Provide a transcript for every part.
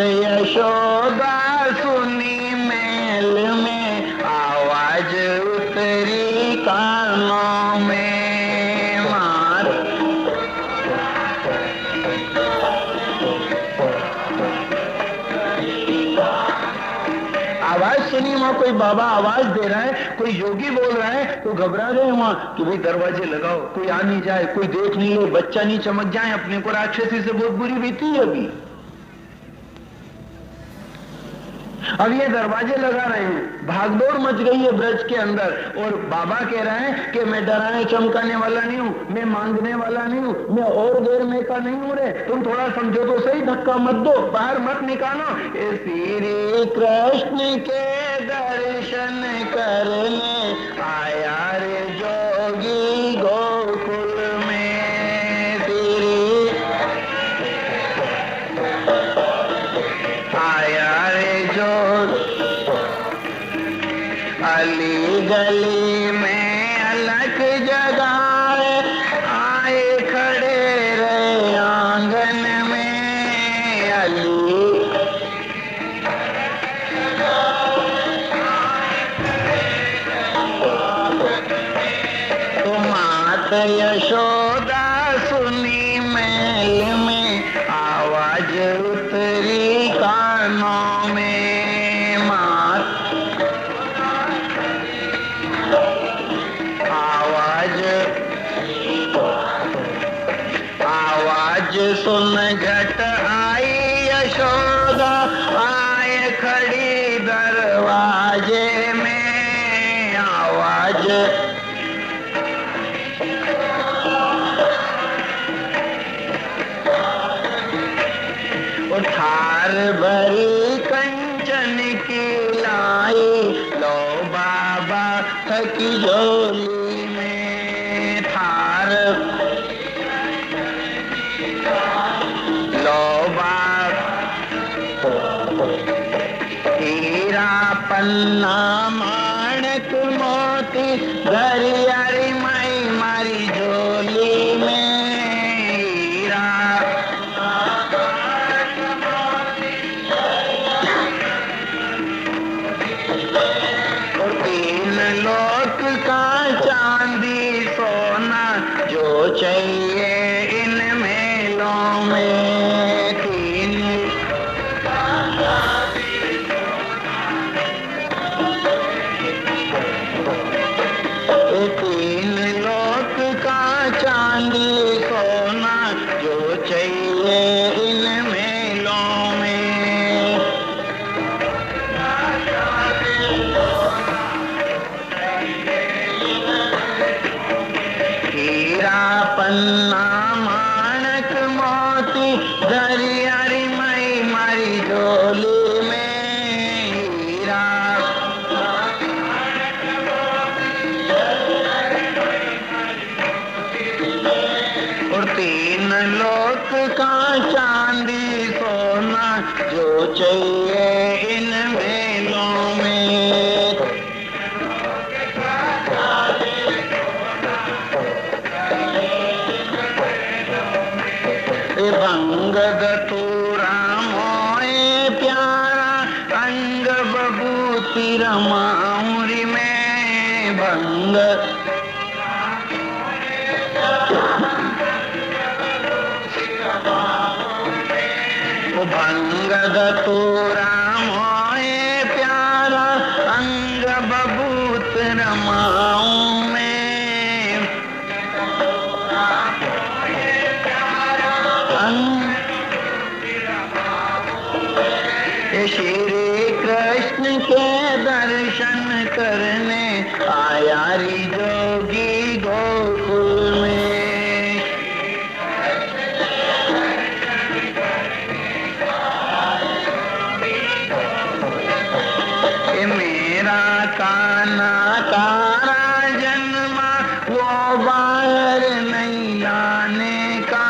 यशोदा सुनी महल में, आवाज उतरी कानों में। मात आवाज सुनी, वहां कोई बाबा आवाज दे रहा है, कोई योगी बोल रहा है, तो घबरा गए वहां कि भाई दरवाजे लगाओ, कोई आ नहीं जाए, कोई देख नहीं ले, बच्चा नहीं चमक जाए, अपने को राक्षसी से बहुत बुरी बीती है अभी। अब ये दरवाजे लगा रहे हैं, भागदौड़ मच गई है ब्रज के अंदर, और बाबा कह रहे हैं कि मैं डराने चमकाने वाला नहीं हूं, मैं मांगने वाला नहीं हूं, मैं और देर में का नहीं हूं रे, तुम थोड़ा समझो तो सही, धक्का मत दो, बाहर मत निकालो। श्री कृष्ण के दर्शन करने आया रे जोगी गोकुल में। अली गली में अलग जगाए, आए खड़े रहे आंगन में। अली तो मात यशोदा सुनी महल में, आवाज उतरी कानों में। सुन घट आई यशोदा, आए खड़ी दरवाजे में। आवाज उठार भरी कंचन की लाई, लो बाबा थकी झोली में। थार हीरा पन्ना माणक मोती, घरियारी माई मारी झोली में। हीरा और 3 लोक का चांदी सोना, जो चाहिए इन मेलों में। 3 लोक का चांदी सोना, जो चाहिए इन मेलों में। हीरा पन्ना माणक मोती, घरियारी माई मारी झोली में। हीरा और 3 लोक का चांदी सोना, जो चाहिए इन मेलों में। भंग धतूरा मोए प्यारा, अंग बबूती रमाउरी में। भंग भंग धतूरा मोए प्यारा, अंग बबूत रमाऊं में। श्री कृष्ण के दर्शन करने आया री जोगी गोकुल में। मेरा काना कारा जन्मा, वो बाहर नहीं आने का।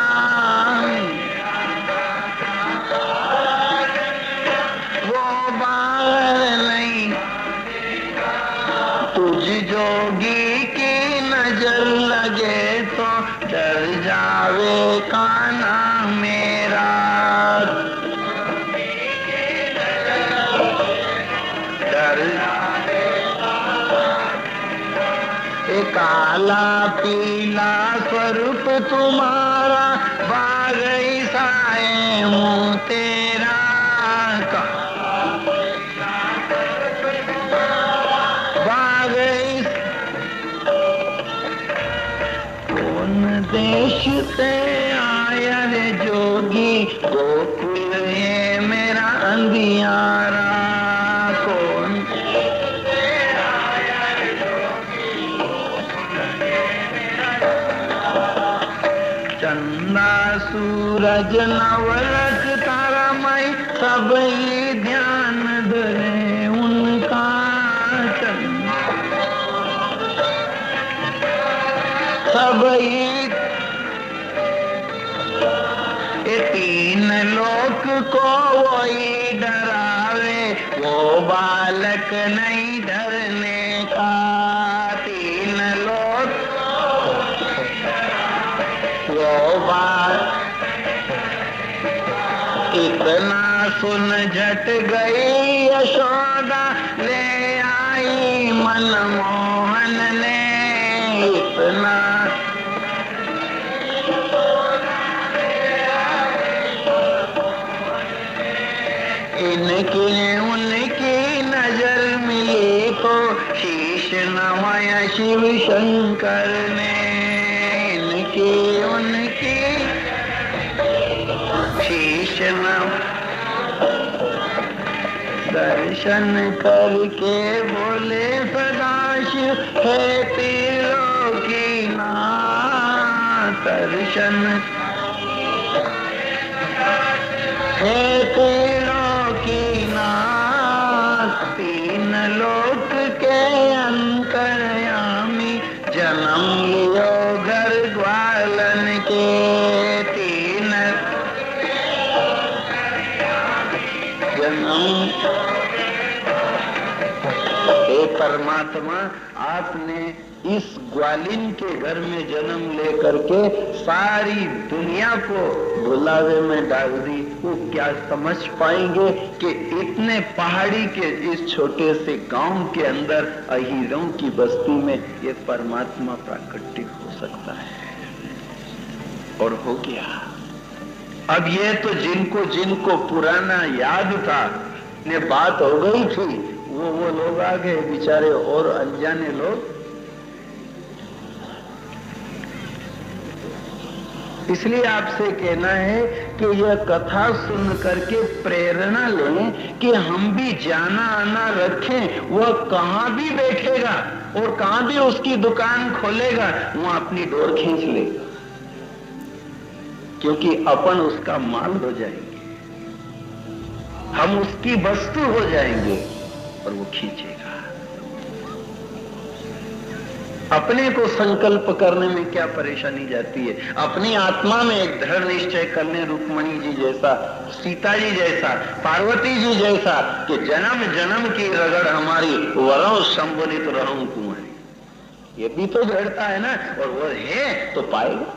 तुझ जोगी की नजर लगे तो डर जावे काना मेरा। काला पीला स्वरूप तुम्हारा, बाग ईसाए मुँह तेरा। बाग कौन देश ते आया रे जोगी, गोकुल ये मेरा अंधियारा। कौन चंदा सूरज नवलख तारा मई, सब ये ध्यान धरे उनका। सब ये तीन लोक को वही डरावे, वो बालक नहीं डरने का। तीन लोक वो बालक, इतना सुन झट गई यशोदा, ले आई मनमोहन ने। इतना इनकी उनकी नजर मिली को, शीश नवाया शिव शंकर ने। इनकी उनकी शीश नव दर्शन करके बोले सदाशिव, है त्रिलोकी नाथ। दर्शन है त्रिलोकी नाथ, तीन लोक के अंतर्यामी, जन्म लियो घर ग्वालन के। तीन जन्म। हे परमात्मा, आपने इस ग्वालिन के घर में जन्म लेकर के सारी दुनिया को भुलावे में डाल दी। वो क्या समझ पाएंगे कि इतने पहाड़ी के इस छोटे से गांव के अंदर अहीरों की बस्ती में ये परमात्मा प्राकट्य हो सकता है। और हो गया। अब ये तो जिनको जिनको पुराना याद था ने बात हो गई थी, वो लोग आ गए बेचारे, और अनजाने लोग। इसलिए आपसे कहना है कि यह कथा सुन करके प्रेरणा लें कि हम भी जाना आना रखें। वह कहां भी बैठेगा और कहां भी उसकी दुकान खोलेगा, वह अपनी डोर खींच लेगा, क्योंकि अपन उसका माल हो जाएंगे, हम उसकी वस्तु हो जाएंगे और वो खींचेगा। अपने को संकल्प करने में क्या परेशानी जाती है? अपनी आत्मा में एक दृढ़ निश्चय करने, रुक्मणी जी जैसा, सीता जी जैसा, पार्वती जी जैसा, कि जन्म जन्म की रगड़ हमारी, वरों संबोधित रहूं तुम्हारी। ये भी तो दृढ़ता है ना, और वो है तो पाएगा।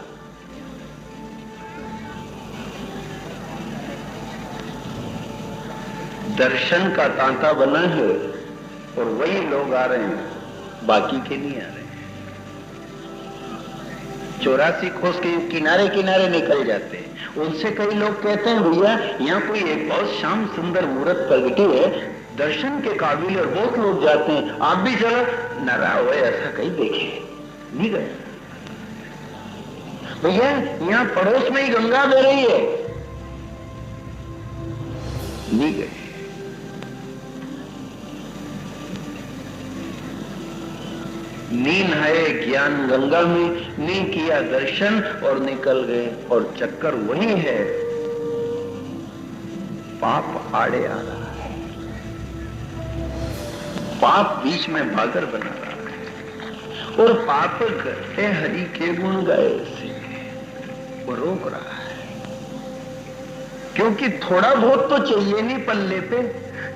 दर्शन का तांता बना है और वही लोग आ रहे हैं, बाकी के नहीं आ रहे। 84 कोस के किनारे किनारे निकल जाते हैं। उनसे कई लोग कहते हैं, भैया यहाँ कोई एक बहुत श्याम सुंदर मूर्त प्रगति है, दर्शन के काबिल, और बहुत लोग जाते हैं, आप भी चलो। नारा हुए ऐसा कहीं देखे नहीं गए। भैया यहाँ पड़ोस में ही गंगा बह रही है, नहीं गए। नीन है ज्ञान गंगा में, नहीं किया दर्शन और निकल गए, और चक्कर वही है। पाप आड़े आ रहा है, पाप बीच में भागर बना रहा है, और पाप करते हरि के गुण गाए से वो रोक रहा है। क्योंकि थोड़ा बहुत तो चाहिए नहीं पल्ले पे।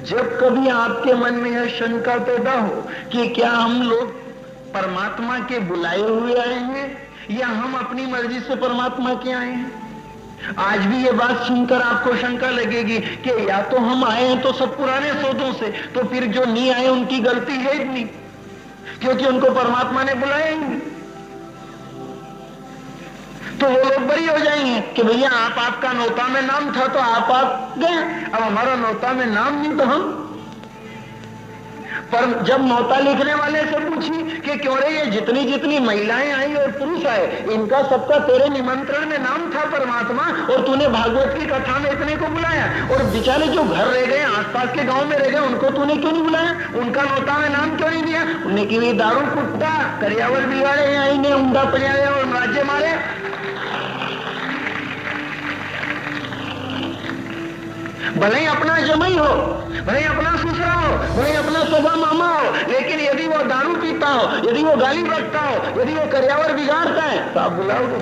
जब कभी आपके मन में यह शंका पैदा हो कि क्या हम लोग परमात्मा के बुलाए हुए आए हैं या हम अपनी मर्जी से परमात्मा के आए हैं, आज भी ये बात सुनकर आपको शंका लगेगी कि या तो हम आए हैं तो सब पुराने सौदों से, तो फिर जो नहीं आए उनकी गलती है ही नहीं। क्योंकि उनको परमात्मा ने बुलाया ही नहीं। तो वो लोग बरी हो जाएंगे कि भैया आपका नोता में नाम था तो आप गए, अब हमारा नोता में नाम नहीं तो हम। पर जब नोता लिखने वाले से पूछी कि क्यों रे, ये जितनी जितनी महिलाएं आई और पुरुष आए, इनका सबका तेरे निमंत्रण में नाम था परमात्मा, और तूने भागवत की कथा में इतने को बुलाया, और बेचारे जो घर रह गए, आसपास के गांव में रह गए, उनको तूने क्यों नहीं बुलाया, उनका नोता में नाम क्यों नहीं दिया? उन्हें की दारू कुत्ता करियावर बिगाड़े, इन्हें उंडा पजाए और राज्य मारे। भले ही अपना जमाई हो, भले ही अपना ससुरा हो, भले ही अपना सगा मामा हो, लेकिन यदि वो दारू पीता हो, यदि वो गाली बकता हो, यदि वो करियावर बिगाड़ता है, तो आप बुलाओगे?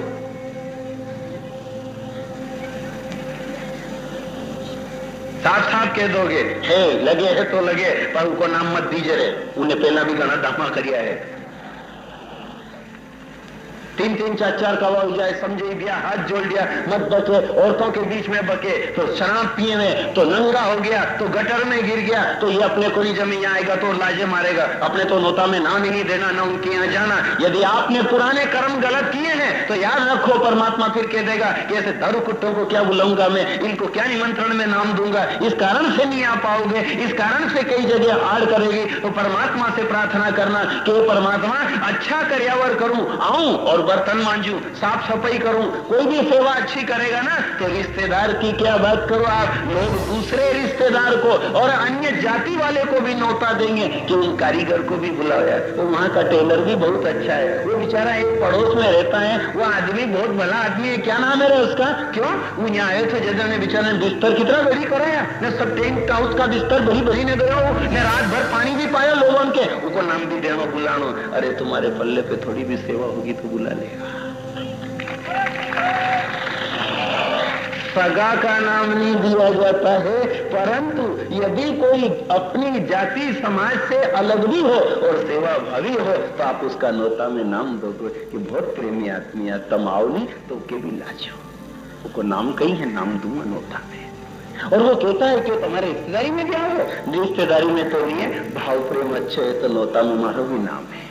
साफ साफ कह दोगे, है लगे है तो लगे, पर उनको नाम मत दीजिए रे, उन्हें पहला भी गाना दामा करिया है। 3-3 4-4 कवा हो जाए, समझे दिया, हाथ जोड़ दिया, मत बके, औरतों के बीच में बके तो शराब पिए में, तो नंगा हो गया तो गटर में गिर गया, तो ये अपने को नहीं जमी आएगा तो लाजे मारेगा, अपने तो नोता में नाम ही नहीं देना, ना उनके यहाँ जाना। यदि आपने पुराने कर्म गलत किए हैं तो याद रखो, परमात्मा फिर कह देगा कि ऐसे दारू कुत्तों को क्या बुलाऊंगा मैं, इनको क्या निमंत्रण में नाम दूंगा, इस कारण से नहीं आ पाओगे, इस कारण से कई जगह आड़ करेगी। तो परमात्मा से प्रार्थना करना कि परमात्मा अच्छा करियावर करूं, आऊं और बर्तन मांजू, साफ सफाई करूं, कोई भी सेवा अच्छी करेगा ना, तो रिश्तेदार की क्या बात करो आप, लोग दूसरे रिश्तेदार को और अन्य जाति वाले को भी नौता देंगे कि उन कारीगर को भी बुलाओ यार, तो वहां का टेलर भी बहुत अच्छा है, वो बेचारा एक पड़ोस में रहता है, वो आदमी बहुत भला आदमी है, क्या नाम है उसका, क्यों वो यहाँ आए थे जैसे ने बेचारे बिस्तर कितना बड़ी कराया, ने सब टेंट हाउस का बिस्तर बड़ी बड़ी ने गया, ने रात भर पानी भी पाया लोगों के, उनको नाम भी देना बुलानो, अरे तुम्हारे पल्ले पे थोड़ी भी सेवा होगी तो बुला लेगा। सगा का नाम नहीं दिया जाता है, परंतु यदि कोई अपनी जाति समाज से अलग भी हो और सेवा भावी हो तो आप उसका नोता में नाम दोगे कि बहुत प्रेमी आदमी है, तम आओ नहीं तो के भी लाजो, उसको नाम कहीं है, नाम दूंगा नोता में। और वो कहता है कि तुम्हारे रिश्तेदारी में क्या हो, रिश्तेदारी में तो नहीं है, भाव प्रेम अच्छे है तो नोता में मारो भी नाम है।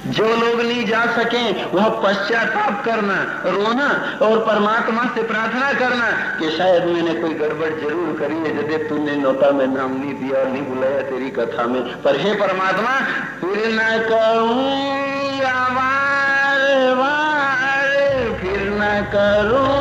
जो लोग नहीं जा सके वह पश्चाताप करना, रोना और परमात्मा से प्रार्थना करना कि शायद मैंने कोई गड़बड़ जरूर करी है, जब तूने नोता में नाम नहीं दिया और नहीं बुलाया तेरी कथा में, पर हे परमात्मा फिर न कहूँगा वार वार, फिर न करूँ,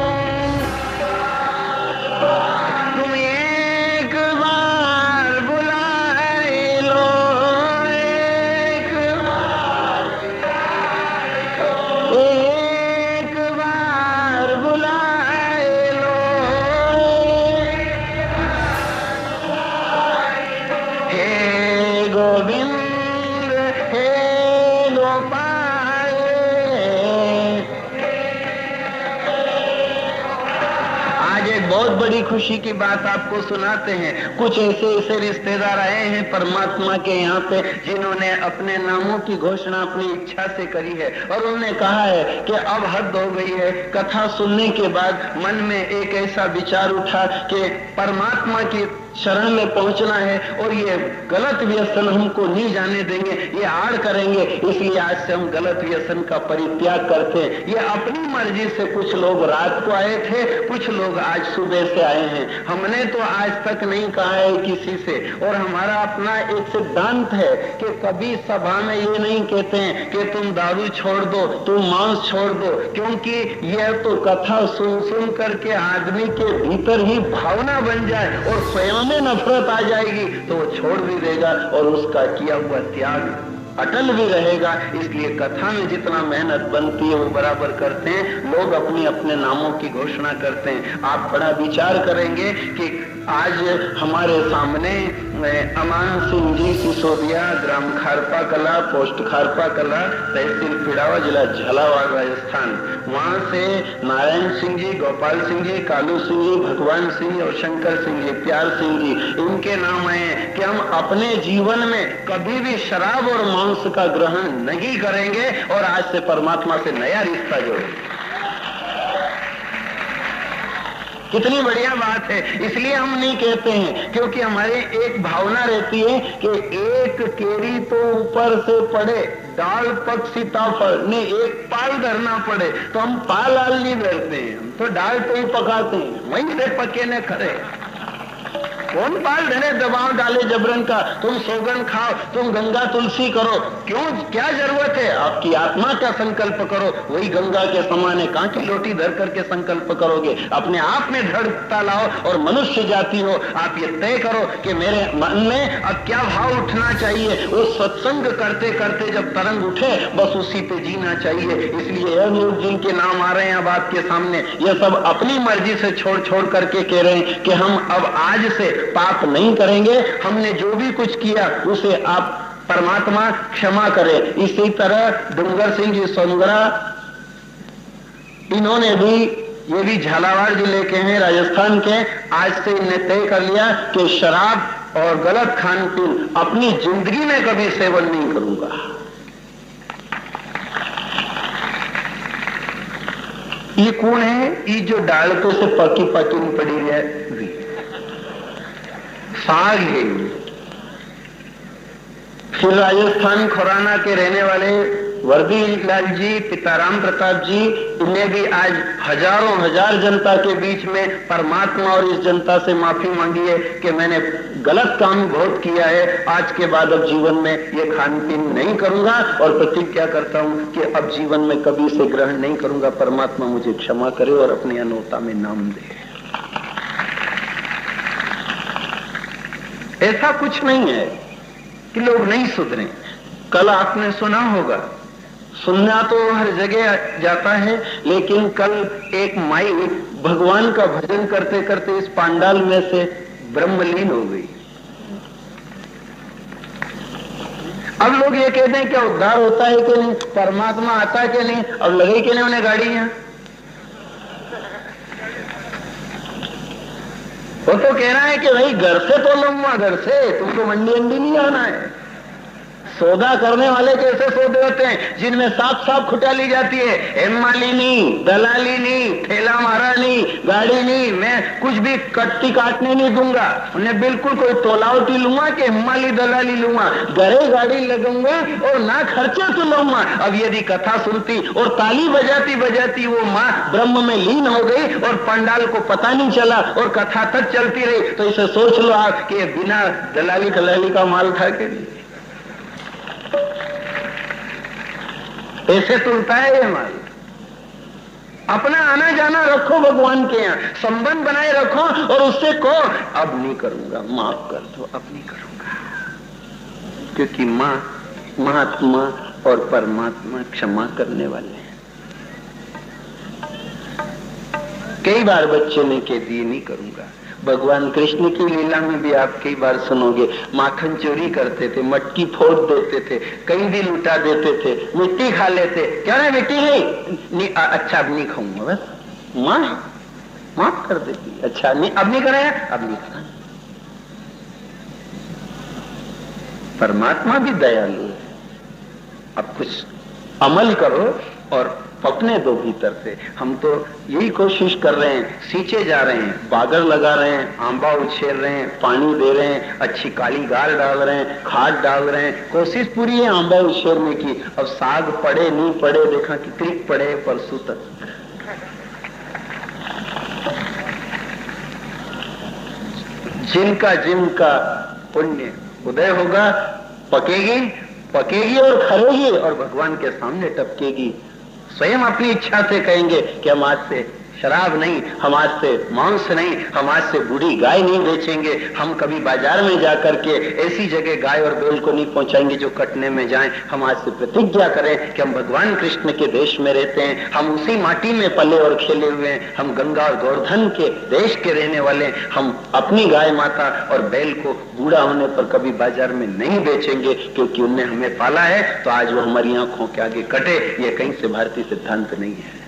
बड़ी खुशी की बात आपको सुनाते हैं। कुछ ऐसे रिश्तेदार आए हैं परमात्मा के यहाँ पे जिन्होंने अपने नामों की घोषणा अपनी इच्छा से करी है और उन्होंने कहा है कि अब हद हो गई है। कथा सुनने के बाद मन में एक ऐसा विचार उठा कि परमात्मा की शरण में पहुंचना है और ये गलत व्यसन हमको नहीं जाने देंगे, ये आड़ करेंगे, इसलिए आज से हम गलत व्यसन का परित्याग करते हैं। ये अपनी मर्जी से कुछ लोग रात को आए थे, कुछ लोग आज सुबह से आए हैं। हमने तो आज तक नहीं कहा है किसी से, और हमारा अपना एक सिद्धांत है कि कभी सभा में ये नहीं कहते हैं कि तुम दारू छोड़ दो, तुम मांस छोड़ दो, क्योंकि यह तो कथा सुन सुन करके आदमी के भीतर ही भावना बन जाए और स्वयं में नफरत आ जाएगी तो वो छोड़ भी देगा और उसका किया हुआ त्याग अटल भी रहेगा। इसलिए कथा में जितना मेहनत बनती है वो बराबर करते हैं। लोग अपने अपने नामों की घोषणा करते हैं। आप बड़ा विचार करेंगे कि आज हमारे सामने अमान सिंह जी सिसोदिया, ग्राम खारपा कला, पोस्ट खारपा कला, तहसील पिड़ावा, जिला झालावाड़, राजस्थान, वहां से नारायण सिंह जी, गोपाल सिंह जी, कालू सिंह जी, भगवान सिंह और शंकर सिंह जी, प्यार सिंह जी, इनके नाम आए कि हम अपने जीवन में कभी भी शराब और मांस का ग्रहण नहीं करेंगे और आज से परमात्मा से नया रिश्ता जोड़ेंगे। कितनी बढ़िया बात है। इसलिए हम नहीं कहते हैं, क्योंकि हमारे एक भावना रहती है कि एक केरी तो ऊपर से पड़े, डाल पक सीताफल ने एक पाल धरना पड़े, तो हम पाल आल नहीं धरते हैं, हम तो डाल तो ही पकाते हैं, वहीं से पके न खरे। कौन पाल धरे दबाव डाले जबरन का, तुम सौगन खाओ, तुम गंगा तुलसी करो, क्यों, क्या जरूरत है? आपकी आत्मा का संकल्प करो, वही गंगा के समान है। कहां की लोटी धर करके संकल्प करोगे? अपने आप में दृढ़ता लाओ और मनुष्य जाति हो, आप ये तय करो कि मेरे मन में अब क्या भाव उठना चाहिए। वो सत्संग करते करते जब तरंग उठे, बस उसी पे जीना चाहिए। इसलिए अनिरुद्ध जिनके नाम आ रहे हैं अब आपके सामने, ये सब अपनी मर्जी से छोड़ छोड़ करके कह रहे हैं कि हम अब आज से पाप नहीं करेंगे, हमने जो भी कुछ किया उसे आप परमात्मा क्षमा करे। इसी तरह डूंगर सिंह जी सोनगरा, इन्होंने भी, ये भी झालावाड़ जिले के हैं, राजस्थान के, आज से इन्हें तय कर लिया कि शराब और गलत खान पीन अपनी जिंदगी में कभी सेवन नहीं करूंगा। ये कौन है? ये जो डालकों से पकी पकी पड़ी है, साग है। फिर राजस्थान खुराना के रहने वाले वर्दी लाल जी, पिता राम प्रताप जी, इन्हें भी आज हजारों हजार जनता के बीच में परमात्मा और इस जनता से माफी मांगी है कि मैंने गलत काम बहुत किया है, आज के बाद अब जीवन में ये खान पीन नहीं करूंगा और प्रतिज्ञा करता हूं कि अब जीवन में कभी से ग्रहण नहीं करूंगा। परमात्मा मुझे क्षमा करे और अपनी अनोता में नाम दे। ऐसा कुछ नहीं है कि लोग नहीं सुधरे। कल आपने सुना होगा, सुनना तो हर जगह जाता है, लेकिन कल एक माई भगवान का भजन करते करते इस पांडाल में से ब्रह्मलीन हो गई। अब लोग ये कहते हैं क्या उद्धार होता है कि नहीं, परमात्मा आता है कि नहीं? अब लगे कि नहीं उन्हें गाड़ियां? वो तो कह रहा है कि भाई घर से तो लूंगा, घर से, तुमको मंडी अंडी नहीं आना है। सौदा करने वाले कैसे सौदे होते हैं जिनमें साफ साफ खुटा ली जाती है, एमाली नहीं, दलाली नहीं, ठेला मारा नहीं, गाड़ी नहीं, मैं कुछ भी कट्टी काटने नहीं दूंगा, उन्हें बिल्कुल कोई तोलावटी लूंगा कि एमाली दलाली लूंगा, घरे गाड़ी लगूंगा और ना खर्चे तो लूंगा। अब यदि कथा सुनती और ताली बजाती बजाती वो माँ ब्रह्म में लीन हो गई और पंडाल को पता नहीं चला और कथा तक चलती रही, तो इसे सोच लो आप कि बिना दलाली दलाली का माल था कि नहीं? ऐसे तुलता है ये माल। अपना आना जाना रखो भगवान के यहाँ, संबंध बनाए रखो और उससे कहो अब नहीं करूंगा, माफ कर दो, अब नहीं करूंगा, क्योंकि माँ, महात्मा और परमात्मा क्षमा करने वाले हैं। कई बार बच्चे ने कह दिए नहीं करूंगा। भगवान कृष्ण की लीला में भी आप कई बार सुनोगे, माखन चोरी करते थे, मटकी फोड़ देते थे, कहीं भी लुटा देते थे, मिट्टी खा लेते। क्या है मिट्टी है? नहीं, अच्छा अब नहीं खाऊंगा, बस माँ माफ कर देती। अच्छा नहीं, अब नहीं करें, अब नहीं करें। परमात्मा भी दयालु है। अब कुछ अमल करो और पकने दो भीतर से। हम तो यही कोशिश कर रहे हैं, सींचे जा रहे हैं, बागर लगा रहे हैं, आंबा उछेर रहे हैं, पानी दे रहे हैं, अच्छी काली गाल डाल रहे हैं, खाद डाल रहे हैं, कोशिश पूरी है आंबा उछेरने की। अब साग पड़े नहीं पड़े, देखा कितनी पड़े परसों तक। जिनका पुण्य उदय होगा, पकेगी और खरेगी और भगवान के सामने टपकेगी। स्वयं अपनी इच्छा से कहेंगे कि हम आज से शराब नहीं, हम आज से मांस नहीं, हम आज से बूढ़ी गाय नहीं बेचेंगे, हम कभी बाजार में जाकर के ऐसी जगह गाय और बैल को नहीं पहुंचाएंगे जो कटने में जाएं। हम आज से प्रतिज्ञा करें कि हम भगवान कृष्ण के देश में रहते हैं, हम उसी माटी में पले और खेले हुए हैं, हम गंगा और गोवर्धन के देश के रहने वाले हैं। हम अपनी गाय माता और बैल को बूढ़ा होने पर कभी बाजार में नहीं बेचेंगे, क्योंकि उनने हमें पाला है, तो आज वो हमारी आंखों के आगे कटे। ये कहीं से भारतीय सिद्धांत नहीं है।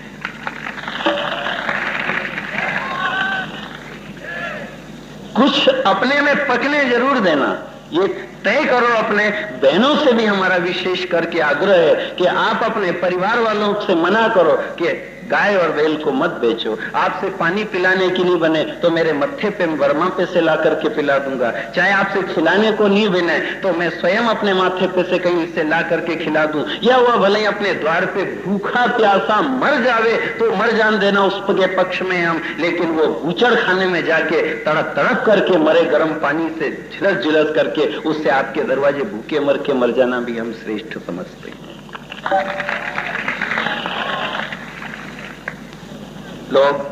कुछ अपने में पकने जरूर देना, ये तय करो। अपने बहनों से भी हमारा विशेष करके आग्रह है कि आप अपने परिवार वालों से मना करो कि गाय और बैल को मत बेचो। आपसे पानी पिलाने की नहीं बने तो मेरे मत्थे पे वर्मा पे से ला करके पिला दूंगा। चाहे आपसे खिलाने को नहीं बने तो मैं स्वयं अपने माथे पे से कहीं से ला करके खिला दूं, या वह भले अपने द्वार पे भूखा प्यासा मर जावे तो मर जान देना उसके पक्ष में हम, लेकिन वो बूचड़ खाने में जाके तड़प तड़प करके मरे, गर्म पानी से झिलस झिलस करके, उससे आपके दरवाजे भूखे मर के मर जाना भी हम श्रेष्ठ समझते हैं। लोग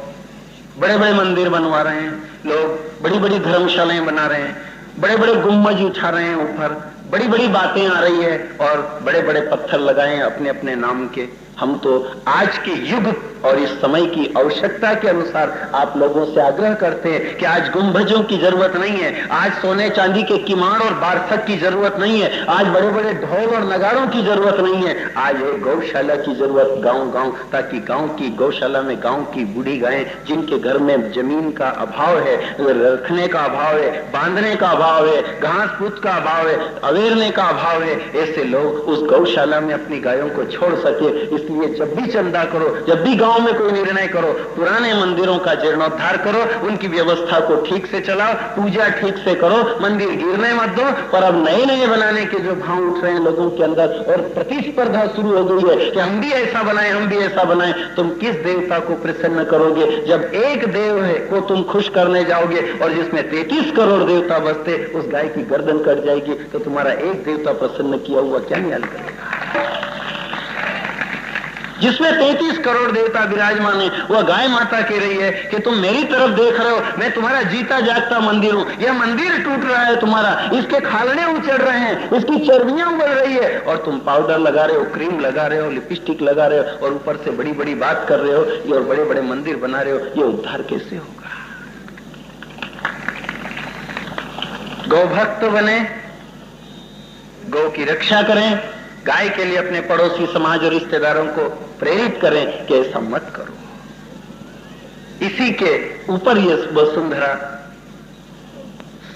बड़े बड़े मंदिर बनवा रहे हैं, लोग बड़ी बड़ी धर्मशालाएं बना रहे हैं, बड़े बड़े गुम्बज उठा रहे हैं ऊपर, बड़ी बड़ी बातें आ रही है और बड़े बड़े पत्थर लगाए हैं अपने अपने नाम के। हम तो आज के युग और इस समय की आवश्यकता के अनुसार आप लोगों से आग्रह करते हैं कि आज गुंबजों की जरूरत नहीं है, आज सोने चांदी के किमाड़ और बारसक की जरूरत नहीं है, आज बड़े बड़े ढोल और नगाड़ों की जरूरत नहीं है, आज एक गौशाला की जरूरत गांव गांव, ताकि गांव की गौशाला में गांव की बूढ़ी गायें जिनके घर में जमीन का अभाव है, रखने का अभाव है, बांधने का अभाव है, घास फूस का अभाव है, अवेरने का अभाव है, ऐसे लोग उस गौशाला में अपनी गायों को छोड़ सके। इसलिए जब भी चंदा करो, जब भी गांव में कोई निर्णय करो, पुराने मंदिरों का जीर्णोद्धार करो, उनकी व्यवस्था को ठीक से चलाओ, पूजा ठीक से करो, मंदिर गिरने मत दो। पर अब नए नए बनाने के जो भाव उठ रहे हैं लोगों के अंदर और प्रतिस्पर्धा शुरू हो गई है कि हम भी ऐसा बनाएं, हम भी ऐसा बनाएं, तुम किस देवता को प्रसन्न करोगे जब एक देव है को तुम खुश करने जाओगे और जिसमें 33 करोड़ देवता बसते, उस गाय की गर्दन कट जाएगी तो तुम्हारा एक देवता प्रसन्न किया हुआ क्या न्याय करेगा? जिसमें 33 करोड़ देवता विराजमान है, वह गाय माता कह रही है कि तुम मेरी तरफ देख रहे हो, मैं तुम्हारा जीता जागता मंदिर हूं, यह मंदिर टूट रहा है तुम्हारा, इसके खालने उचड़ रहे हैं, इसकी चर्बियां उबल रही है और तुम पाउडर लगा रहे हो, क्रीम लगा रहे हो, लिपस्टिक लगा रहे हो और ऊपर से बड़ी बड़ी बात कर रहे हो और बड़े बड़े मंदिर बना रहे हो। ये उद्धार कैसे होगा? गौ भक्त बने, गौ की रक्षा करें, गाय के लिए अपने पड़ोसी समाज और रिश्तेदारों को प्रेरित करें कि ऐसा मत करो। इसी के ऊपर ये वसुंधरा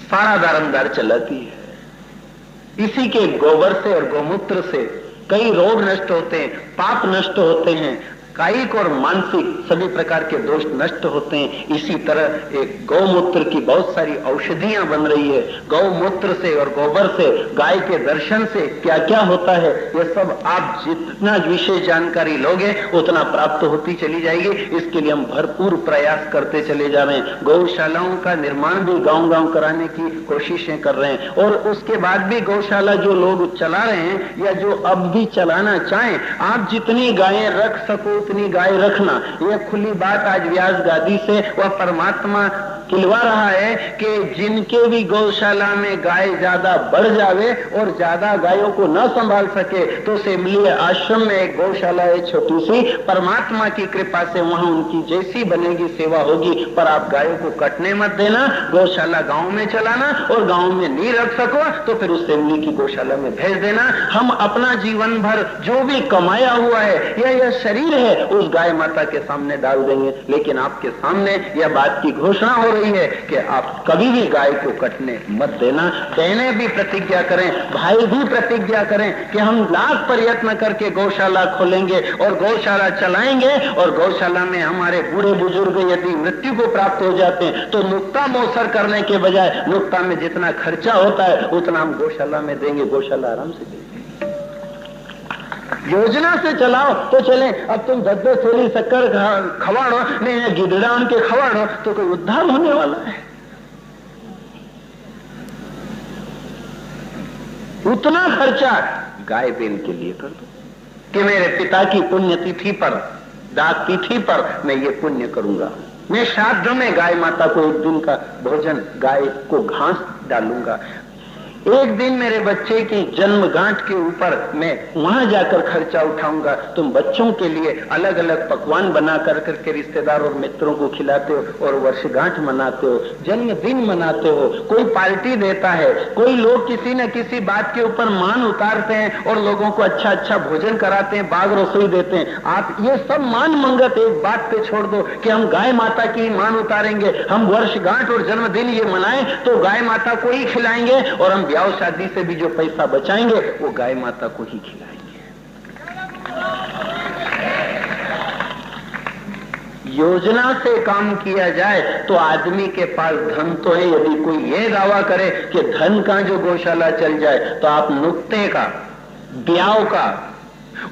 सारा दारमदार चलाती है। इसी के गोबर से और गोमूत्र से कई रोग नष्ट होते हैं, पाप नष्ट होते हैं, कायिक और मानसिक सभी प्रकार के दोष नष्ट होते हैं। इसी तरह एक गौमूत्र की बहुत सारी औषधियां बन रही है। गौमूत्र से और गोबर से, गाय के दर्शन से क्या क्या होता है, ये सब आप जितना विशेष जानकारी लोगे उतना प्राप्त होती चली जाएगी। इसके लिए हम भरपूर प्रयास करते चले जा रहे हैं। गौशालाओं का निर्माण भी गांव गांव कराने की कोशिशें कर रहे हैं और उसके बाद भी गौशाला जो लोग चला रहे हैं या जो अब भी चलाना चाहें, आप जितनी गायें रख सको उतनी गाय रखना। यह खुली बात आज व्यास गादी से वह परमात्मा खिलवा रहा है कि जिनके भी गौशाला में गाय ज्यादा बढ़ जावे और ज्यादा गायों को न संभाल सके तो सेमली आश्रम में एक गौशाला है छोटी सी, परमात्मा की कृपा से वहां उनकी जैसी बनेगी सेवा होगी। पर आप गायों को कटने मत देना, गौशाला गांव में चलाना और गांव में नहीं रख सको तो फिर उस सेमली की गौशाला में भेज देना। हम अपना जीवन भर जो भी कमाया हुआ है यह शरीर है उस गाय माता के सामने डाल देंगे, लेकिन आपके सामने यह बात की घोषणा हो रही है कि आप कभी भी गाय को कटने मत देना। बहनें भी प्रतिज्ञा करें, भाई भी प्रतिज्ञा करें कि हम लाख प्रयत्न करके गौशाला खोलेंगे और गौशाला चलाएंगे और गौशाला में हमारे बूढ़े बुजुर्ग यदि मृत्यु को प्राप्त हो जाते हैं तो नुक्ता मोसर करने के बजाय नुक्ता में जितना खर्चा होता है उतना हम गौशाला में देंगे, गौशाला आराम से देंगे। योजना से चलाओ तो चले। अब तुम 10-10 थैली शक्कर खवाड़ो, नहीं गिदड़ा उनके खवाड़ो तो कोई उद्धार होने वाला है? उतना खर्चा गाय बैल के लिए कर दो कि मेरे पिता की पुण्यतिथि पर, दाग तिथि पर मैं ये पुण्य करूंगा। मैं श्राद्ध में गाय माता को एक दिन का भोजन, गाय को घास डालूंगा। एक दिन मेरे बच्चे की जन्म गांठ के ऊपर मैं वहां जाकर खर्चा उठाऊंगा। तुम बच्चों के लिए अलग अलग पकवान बना कर करके रिश्तेदार और मित्रों को खिलाते हो और वर्षगांठ मनाते हो, जन्मदिन मनाते हो, कोई पार्टी देता है, कोई लोग किसी न किसी बात के ऊपर मान उतारते हैं और लोगों को अच्छा अच्छा भोजन कराते हैं, बाग रसोई देते हैं। आप ये सब मान मंगत एक बात पे छोड़ दो कि हम गाय माता की मान उतारेंगे, हम वर्षगांठ और जन्मदिन ये मनाएं तो गाय माता को ही खिलाएंगे और हम ब्याह शादी से भी जो पैसा बचाएंगे वो गाय माता को ही खिलाएंगे। योजना से काम किया जाए तो आदमी के पास धन तो है। यदि कोई ये दावा करे कि धन का जो गौशाला चल जाए, तो आप नुक्ते का, ब्याह का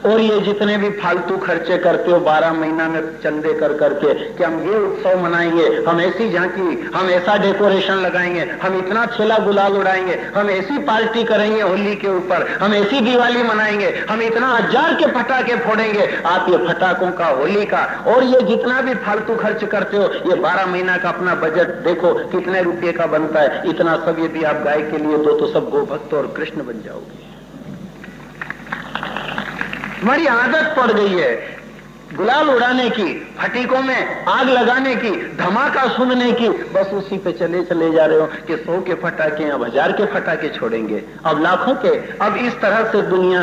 और ये जितने भी फालतू खर्चे करते हो 12 महीना में चंदे कर करके कि हम ये उत्सव मनाएंगे, हम ऐसी झांकी, हम ऐसा डेकोरेशन लगाएंगे, हम इतना छेला गुलाल उड़ाएंगे, हम ऐसी पार्टी करेंगे होली के ऊपर, हम ऐसी दिवाली मनाएंगे, हम इतना 1000 के पटाखे फोड़ेंगे। आप ये पटाखों का, होली का और ये जितना भी फालतू खर्च करते हो, ये 12 महीना का अपना बजट देखो कितने रुपये का बनता है। इतना सब यदि आप गाय के लिए दो तो सब गोभक्त और कृष्ण बन जाओगे। हमारी आदत पड़ गई है गुलाल उड़ाने की, फटीकों में आग लगाने की, धमाका सुनने की, बस उसी पे चले चले जा रहे हो कि 100 के फटाके, अब 1000 के फटाके छोड़ेंगे, अब लाखों के। अब इस तरह से दुनिया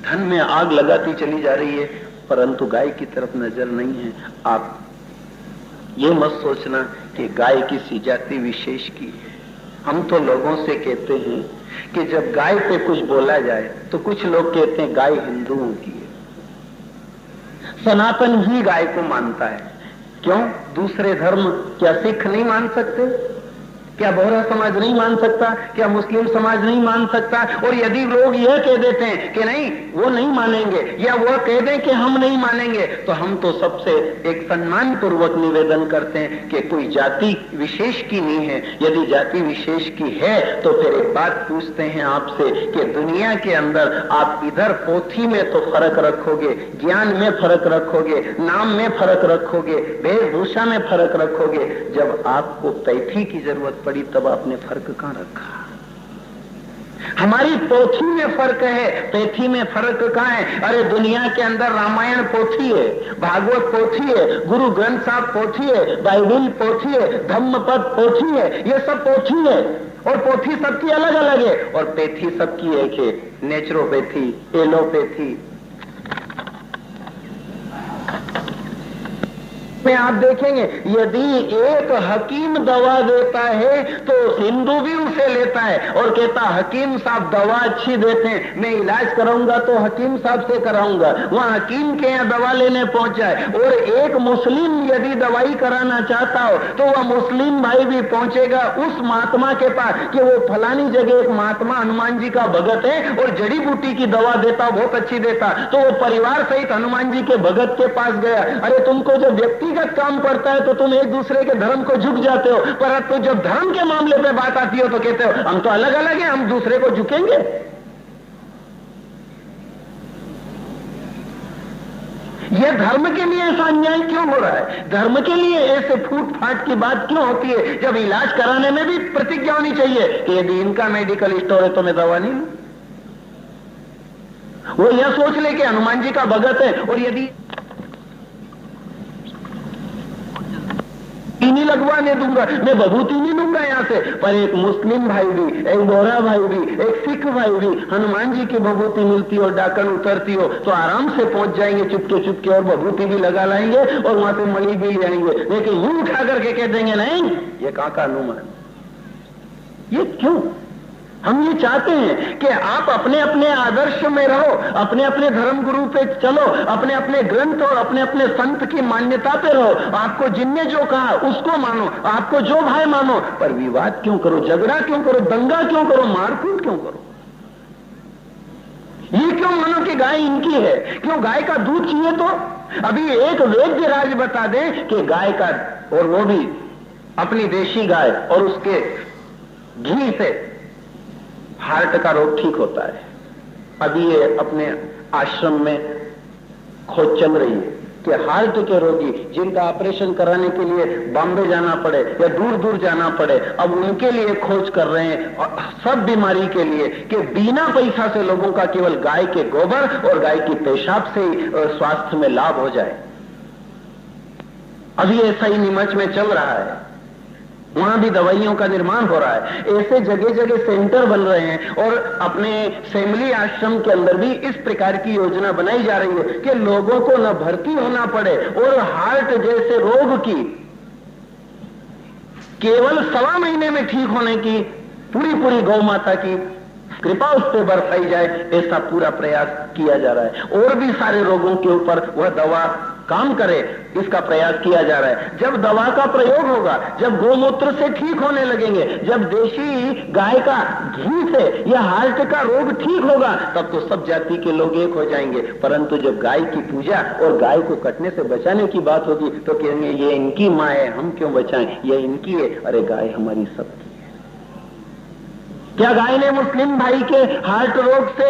धन में आग लगाती चली जा रही है, परंतु गाय की तरफ नजर नहीं है। आप ये मत सोचना कि गाय किसी जाति विशेष की है। हम तो लोगों से कहते हैं कि जब गाय पे कुछ बोला जाए तो कुछ लोग कहते हैं गाय हिंदुओं की है। सनातन ही गाय को मानता है। क्यों? दूसरे धर्म क्या सिख नहीं मान सकते? क्या बोहरा समाज नहीं मान सकता? क्या मुस्लिम समाज नहीं मान सकता? और यदि लोग यह कह देते हैं कि नहीं वो नहीं मानेंगे, या वो कह दें कि हम नहीं मानेंगे, तो हम तो सबसे एक सम्मान पूर्वक निवेदन करते हैं कि कोई जाति विशेष की नहीं है। यदि जाति विशेष की है तो फिर एक बात पूछते हैं आपसे कि दुनिया के अंदर आप इधर पोथी में तो फर्क रखोगे, ज्ञान में फर्क रखोगे, नाम में फर्क रखोगे, वेशभूषा में फर्क रखोगे, जब आपको पैथी की जरूरत पड़ी तब आपने फर्क कहां रखा? हमारी पोथी में फर्क है, पैथी में फर्क कहां है? अरे दुनिया के अंदर रामायण पोथी है, भागवत पोथी है, गुरु ग्रंथ साहब पोथी है, बाइबिल पोथी है, धम्मपद पोथी है, ये सब पोथी है। और पोथी सबकी अलग अलग है और पैथी सबकी एक है, नेचुरोपैथी, एलोपैथी। में आप देखेंगे यदि एक हकीम दवा देता है तो हिंदू भी उसे लेता है और कहता हकीम साहब दवा अच्छी देते हैं, मैं इलाज कराऊंगा तो हकीम साहब से कराऊंगा। वहां हकीम के यहाँ दवा लेने पहुंच जाए और एक मुस्लिम यदि दवाई कराना चाहता हो तो वह मुस्लिम भाई भी पहुंचेगा उस महात्मा के पास कि वो फलानी जगह एक महात्मा हनुमान जी का भगत है और जड़ी बूटी की दवा देता, बहुत अच्छी देता। तो वो परिवार सहित हनुमान जी के भगत के पास गया। अरे तुमको जब व्यक्ति काम पड़ता है तो तुम एक दूसरे के धर्म को झुक जाते हो, परंतु जब धर्म के मामले पे बात आती हो तो कहते हो हम तो अलग अलग हैं, हम दूसरे को झुकेंगे। यह धर्म के लिए ऐसा अन्याय क्यों हो रहा है? धर्म के लिए ऐसे फूट फाट की बात क्यों होती है? जब इलाज कराने में भी प्रतिज्ञा होनी चाहिए कि यदि इनका मेडिकल स्टोर है तो मैं दवा नहीं लूं। वो यह सोच ले कि हनुमान जी का भगत है और यदि नहीं लगवाने दूंगा, मैं भभूति नहीं लूंगा यहां से। पर एक मुस्लिम भाई भी, एक बोहरा भाई भी, एक सिख भाई भी हनुमान जी की भभूति मिलती और डाकन उतरती हो तो आराम से पहुंच जाएंगे चुपके चुपके और भभूति भी लगा लाएंगे और वहां से मणि भी ले आएंगे। लेकिन यूं उठा करके कह देंगे नहीं ये कहां का हनुमान। ये क्यों? हम ये चाहते हैं कि आप अपने अपने आदर्श में रहो, अपने अपने धर्म गुरु पे चलो, अपने अपने ग्रंथ और अपने अपने संत की मान्यता पे रहो। आपको जिनने जो कहा उसको मानो, आपको जो भाई मानो, पर विवाद क्यों करो, झगड़ा क्यों करो, दंगा क्यों करो, मारपीट क्यों करो? ये क्यों मानो कि गाय इनकी है? क्यों गाय का दूध चाहिए? तो अभी एक वैद्य राज बता दे कि गाय का, और वो भी अपनी देशी गाय, और उसके घी से हार्ट का रोग ठीक होता है। अभी ये अपने आश्रम में खोज चल रही है कि हार्ट के रोगी जिनका ऑपरेशन कराने के लिए बॉम्बे जाना पड़े या दूर दूर जाना पड़े, अब उनके लिए खोज कर रहे हैं सब बीमारी के लिए कि बिना पैसा से लोगों का केवल गाय के गोबर और गाय की पेशाब से ही स्वास्थ्य में लाभ हो जाए। अभी ऐसा ही नीमच में चल रहा है, वहां भी दवाइयों का निर्माण हो रहा है। ऐसे जगह जगह सेंटर बन रहे हैं और अपने फैमिली आश्रम के अंदर भी इस प्रकार की योजना बनाई जा रही है कि लोगों को न भर्ती होना पड़े और हार्ट जैसे रोग की केवल 1.25 महीने में ठीक होने की पूरी गौ माता की कृपा उस पर बरसाई जाए, ऐसा पूरा प्रयास किया जा रहा है। और भी सारे रोगों के ऊपर वह दवा काम करे, इसका प्रयास किया जा रहा है। जब दवा का प्रयोग होगा, जब गोमूत्र से ठीक होने लगेंगे, जब देशी गाय का घी से या हार्ट का रोग ठीक होगा, तब तो सब जाति के लोग एक हो जाएंगे। परंतु जब गाय की पूजा और गाय को कटने से बचाने की बात होगी तो कहेंगे ये इनकी माँ है, हम क्यों बचाएं, ये इनकी है। अरे गाय हमारी सबकी। क्या गाय ने मुस्लिम भाई के हार्ट रोग से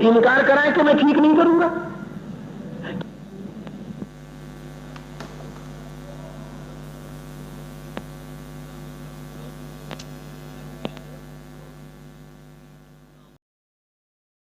इनकार करा है कि मैं ठीक नहीं करूंगा?